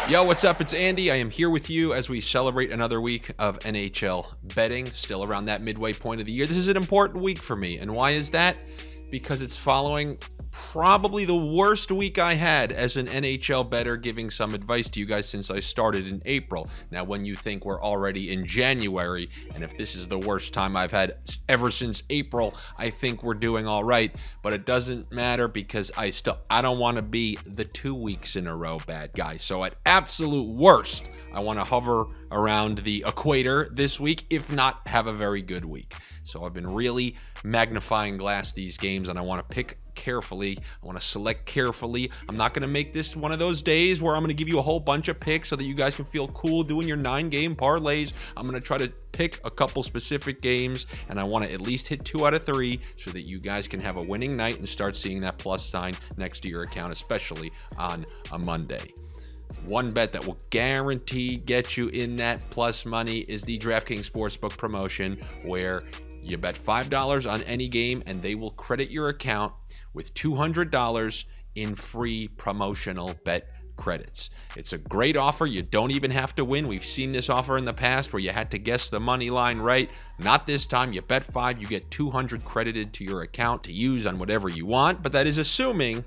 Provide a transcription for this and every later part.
Yo, what's up? It's Andy. I am here with you as we celebrate another week of NHL betting, still around that midway point of the year. This is an important week for me. And why is that? Because it's following probably the worst week I had as an NHL bettor, giving some advice to you guys since I started in April. Now, when you think we're already in January, and if this is the worst time I've had ever since April, I think we're doing all right. But it doesn't matter because I don't want to be the 2 weeks in a row bad guy. So at absolute worst, I want to hover around the equator this week, if not have a very good week. So I've been really magnifying glass these games, and I want to pick carefully. I want to select carefully. I'm not going to make this one of those days where I'm going to give you a whole bunch of picks so that you guys can feel cool doing your 9-game parlays. I'm going to try to pick a couple specific games, and I want to at least hit 2 out of 3 so that you guys can have a winning night and start seeing that plus sign next to your account, especially on a Monday. One bet that will guarantee get you in that plus money is the DraftKings Sportsbook promotion, where you bet $5 on any game and they will credit your account with $200 in free promotional bet credits. It's a great offer. You don't even have to win. We've seen this offer in the past where you had to guess the money line right. Not this time. You bet 5, you get 200 credited to your account to use on whatever you want, but that is assuming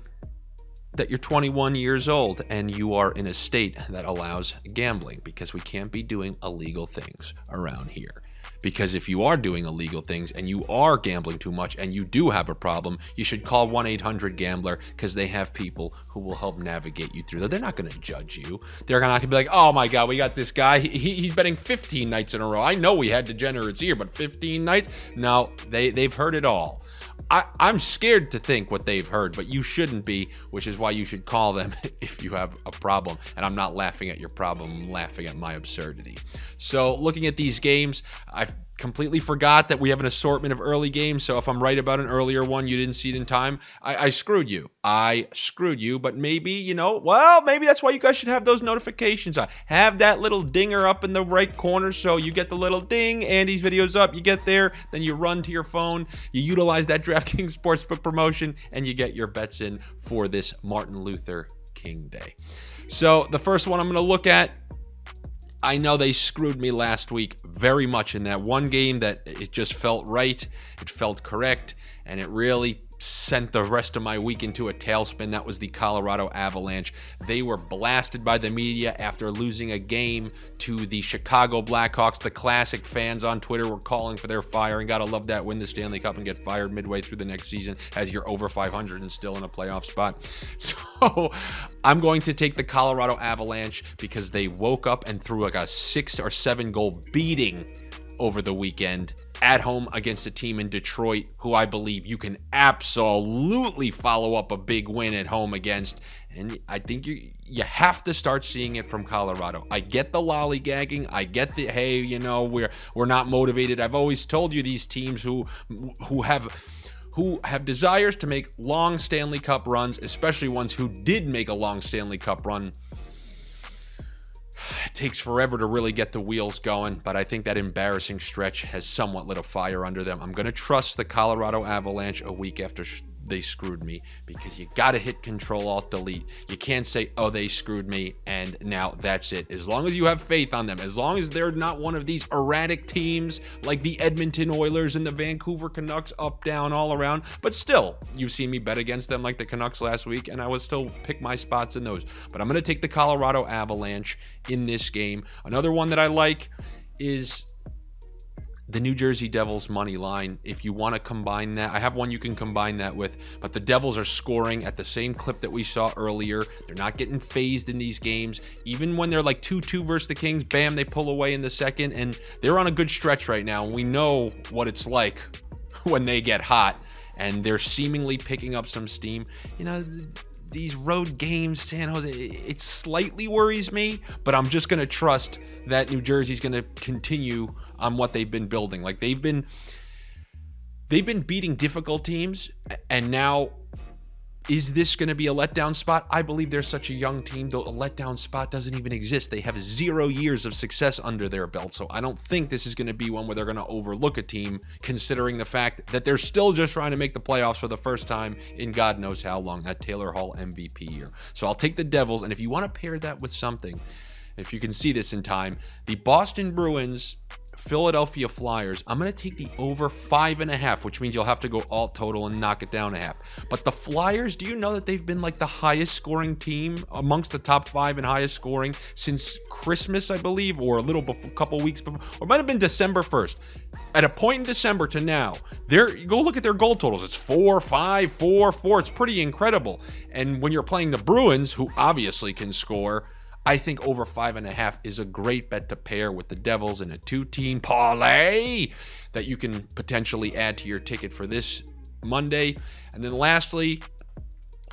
that you're 21 years old and you are in a state that allows gambling, because we can't be doing illegal things around here. Because if you are doing illegal things and you are gambling too much and you do have a problem, you should call 1-800-GAMBLER, because they have people who will help navigate you through that. They're not going to judge you. They're not going to be like, oh my God, we got this guy. He's betting 15 nights in a row. I know we had degenerates here, but 15 nights? No, they've heard it all. I'm scared to think what they've heard, but you shouldn't be, which is why you should call them if you have a problem. And I'm not laughing at your problem, I'm laughing at my absurdity. So looking at these games, I completely forgot that we have an assortment of early games. So if I'm right about an earlier one, you didn't see it in time, I screwed you. I screwed you, but maybe, maybe that's why you guys should have those notifications on. Have that little dinger up in the right corner so you get the little ding. Andy's video's up. You get there, then you run to your phone. You utilize that DraftKings Sportsbook promotion, and you get your bets in for this Martin Luther King Day. So the first one I'm going to look at, I know they screwed me last week very much in that one game that it just felt right, it felt correct, and it really sent the rest of my week into a tailspin. That was the Colorado Avalanche. They were blasted by the media after losing a game to the Chicago Blackhawks. The Classic fans on Twitter were calling for their firing. Gotta love that. Win the Stanley Cup and get fired midway through the next season as you're over 500 and still in a playoff spot. So I'm going to take the Colorado Avalanche because they woke up and threw like a 6 or 7 goal beating over the weekend at home against a team in Detroit who I believe you can absolutely follow up a big win at home against. And I think you have to start seeing it from Colorado. I get the lollygagging. I get the, hey, we're not motivated. I've always told you these teams who have desires to make long Stanley Cup runs, especially ones who did make a long Stanley Cup run, it takes forever to really get the wheels going, but I think that embarrassing stretch has somewhat lit a fire under them. I'm going to trust the Colorado Avalanche a week after they screwed me, because you got to hit Control-Alt-Delete. You can't say, oh, they screwed me, and now that's it. As long as you have faith on them, as long as they're not one of these erratic teams like the Edmonton Oilers and the Vancouver Canucks, up, down, all around. But still, you've seen me bet against them like the Canucks last week, and I would still pick my spots in those. But I'm going to take the Colorado Avalanche in this game. Another one that I like is the New Jersey Devils money line. If you want to combine that, I have one you can combine that with, but the Devils are scoring at the same clip that we saw earlier. They're not getting phased in these games. Even when they're like 2-2 versus the Kings, bam, they pull away in the second, and they're on a good stretch right now. We know what it's like when they get hot, and they're seemingly picking up some steam. These road games, San Jose, it slightly worries me, but I'm just going to trust that New Jersey's going to continue on what they've been building. Like they've been beating difficult teams, and now Is this going to be a letdown spot? I believe they're such a young team, though a letdown spot doesn't even exist. They have 0 years of success under their belt, so I don't think this is going to be one where they're going to overlook a team, considering the fact that they're still just trying to make the playoffs for the first time in God knows how long, that Taylor Hall MVP year. So I'll take the Devils, and if you want to pair that with something, if you can see this in time, the Boston Bruins, Philadelphia Flyers, I'm going to take the over 5.5, which means you'll have to go alt total and knock it down a half. But the Flyers, do you know that they've been like the highest scoring team amongst the top 5 and highest scoring since Christmas, I believe, or a couple weeks before, or it might have been December 1st. At a point in December to now, go look at their goal totals. It's 4-5, 4-4. It's pretty incredible. And when you're playing the Bruins, who obviously can score, I think over 5.5 is a great bet to pair with the Devils in a 2-team parlay that you can potentially add to your ticket for this Monday. And then lastly,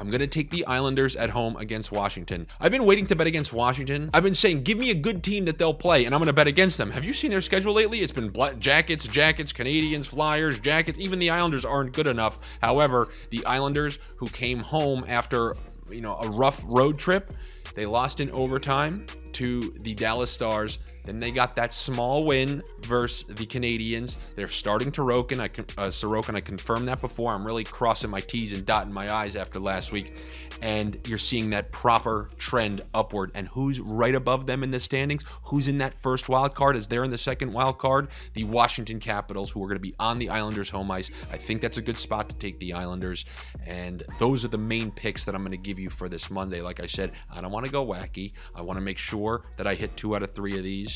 I'm going to take the Islanders at home against Washington. I've been waiting to bet against Washington. I've been saying, give me a good team that they'll play, and I'm going to bet against them. Have you seen their schedule lately? It's been Jackets, Canadians, Flyers, Jackets. Even the Islanders aren't good enough. However, the Islanders, who came home after a rough road trip, they lost in overtime to the Dallas Stars. Then they got that small win versus the Canadians. They're starting Sorokin. I confirmed that before. I'm really crossing my T's and dotting my I's after last week. And you're seeing that proper trend upward. And who's right above them in the standings? Who's in that first wild card? Is there in the second wild card? The Washington Capitals, who are going to be on the Islanders' home ice. I think that's a good spot to take the Islanders. And those are the main picks that I'm going to give you for this Monday. Like I said, I don't want to go wacky. I want to make sure that I hit 2 out of 3 of these.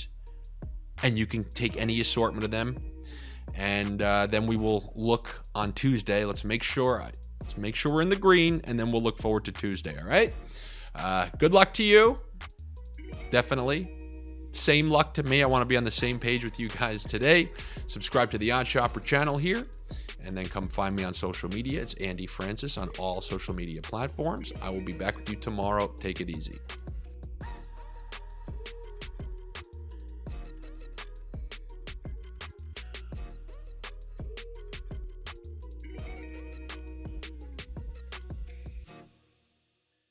And you can take any assortment of them, and then we will look on Tuesday. Let's make sure we're in the green, and then we'll look forward to Tuesday. All right. Good luck to you. Definitely. Same luck to me. I want to be on the same page with you guys today. Subscribe to the Odd Shopper channel here, and then come find me on social media. It's Andy Francis on all social media platforms. I will be back with you tomorrow. Take it easy.